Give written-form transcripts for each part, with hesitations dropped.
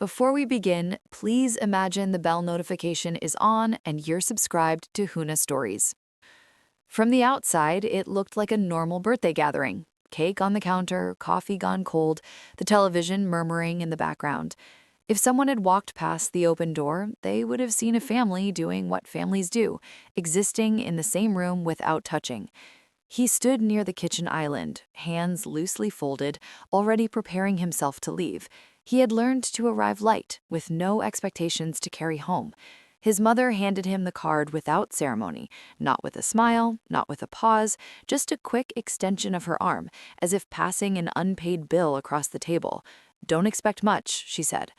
Before we begin, please imagine the bell notification is on and you're subscribed to Huna Stories. From the outside, it looked like a normal birthday gathering. Cake on the counter, coffee gone cold, the television murmuring in the background. If someone had walked past the open door, they would have seen a family doing what families do, existing in the same room without touching. He stood near the kitchen island, hands loosely folded, already preparing himself to leave. He had learned to arrive light, with no expectations to carry home. His mother handed him the card without ceremony, not with a smile, not with a pause, just a quick extension of her arm, as if passing an unpaid bill across the table. "Don't expect much," she said.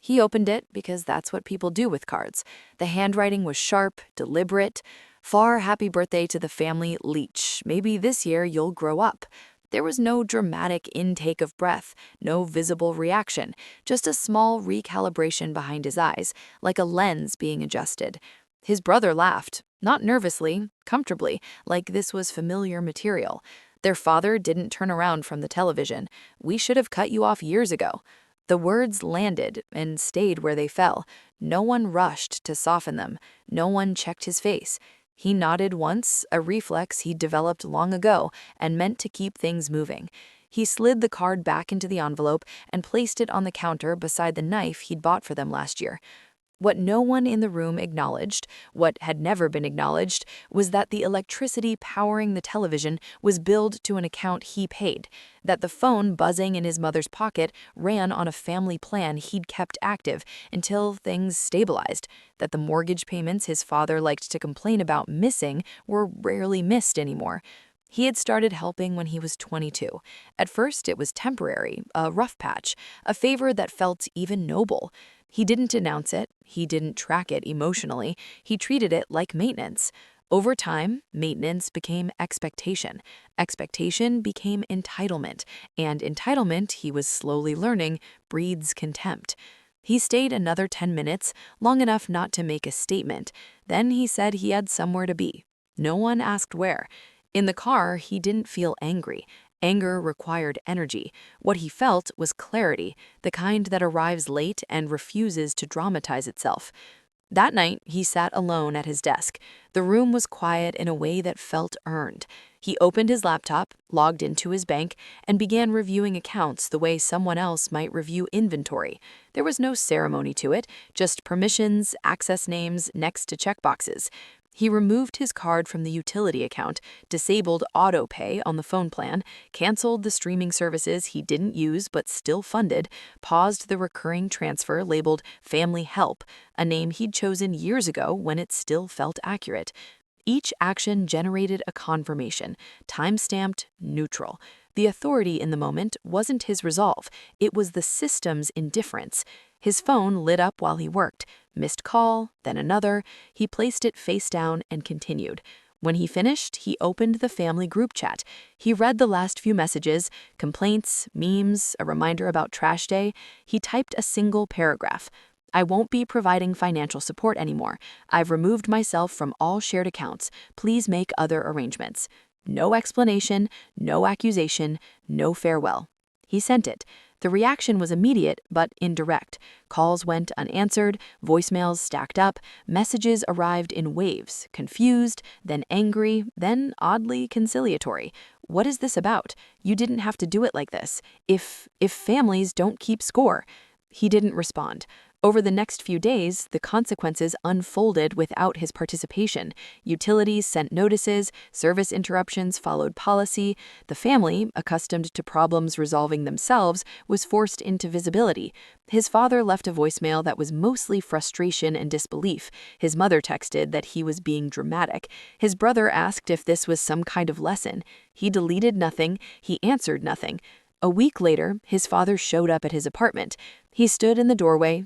He opened it because that's what people do with cards. The handwriting was sharp, deliberate. "Far happy birthday to the family LEECH. Maybe this year you'll grow up." There was no dramatic intake of breath, no visible reaction, just a small recalibration behind his eyes, like a lens being adjusted. His brother laughed, not nervously, comfortably, like this was familiar material. Their father didn't turn around from the television. "We should have cut you off years ago." The words landed and stayed where they fell. No one rushed to soften them. No one checked his face. He nodded once, a reflex he'd developed long ago and meant to keep things moving. He slid the card back into the envelope and placed it on the counter beside the knife he'd bought for them last year. What no one in the room acknowledged, what had never been acknowledged, was that the electricity powering the television was billed to an account he paid, that the phone buzzing in his mother's pocket ran on a family plan he'd kept active until things stabilized, that the mortgage payments his father liked to complain about missing were rarely missed anymore. He had started helping when he was 22. At first, it was temporary, a rough patch, a favor that felt even noble. He didn't announce it, he didn't track it emotionally, he treated it like maintenance. Over time, maintenance became expectation. Expectation became entitlement, and entitlement, he was slowly learning, breeds contempt. He stayed another 10 minutes, long enough not to make a statement. Then he said he had somewhere to be. No one asked where. In the car, he didn't feel angry. Anger required energy. What he felt was clarity, the kind that arrives late and refuses to dramatize itself. That night, he sat alone at his desk. The room was quiet in a way that felt earned. He opened his laptop, logged into his bank, and began reviewing accounts the way someone else might review inventory. There was no ceremony to it, just permissions, access names, next to checkboxes. He removed his card from the utility account, disabled auto pay on the phone plan, canceled the streaming services he didn't use but still funded, paused the recurring transfer labeled Family Help, a name he'd chosen years ago when it still felt accurate. Each action generated a confirmation, time-stamped, neutral. The authority in the moment wasn't his resolve, it was the system's indifference. His phone lit up while he worked. Missed call, then another. He placed it face down and continued. When he finished, he opened the family group chat. He read the last few messages, complaints, memes, a reminder about trash day. He typed a single paragraph. "I won't be providing financial support anymore. I've removed myself from all shared accounts. Please make other arrangements." No explanation, no accusation, no farewell. He sent it. The reaction was immediate but indirect. Calls went unanswered, voicemails stacked up, messages arrived in waves, confused, then angry, then oddly conciliatory. "What is this about? You didn't have to do it like this. If families don't keep score." He didn't respond. Over the next few days, the consequences unfolded without his participation. Utilities sent notices, service interruptions followed policy. The family, accustomed to problems resolving themselves, was forced into visibility. His father left a voicemail that was mostly frustration and disbelief. His mother texted that he was being dramatic. His brother asked if this was some kind of lesson. He deleted nothing, he answered nothing. A week later, his father showed up at his apartment. He stood in the doorway,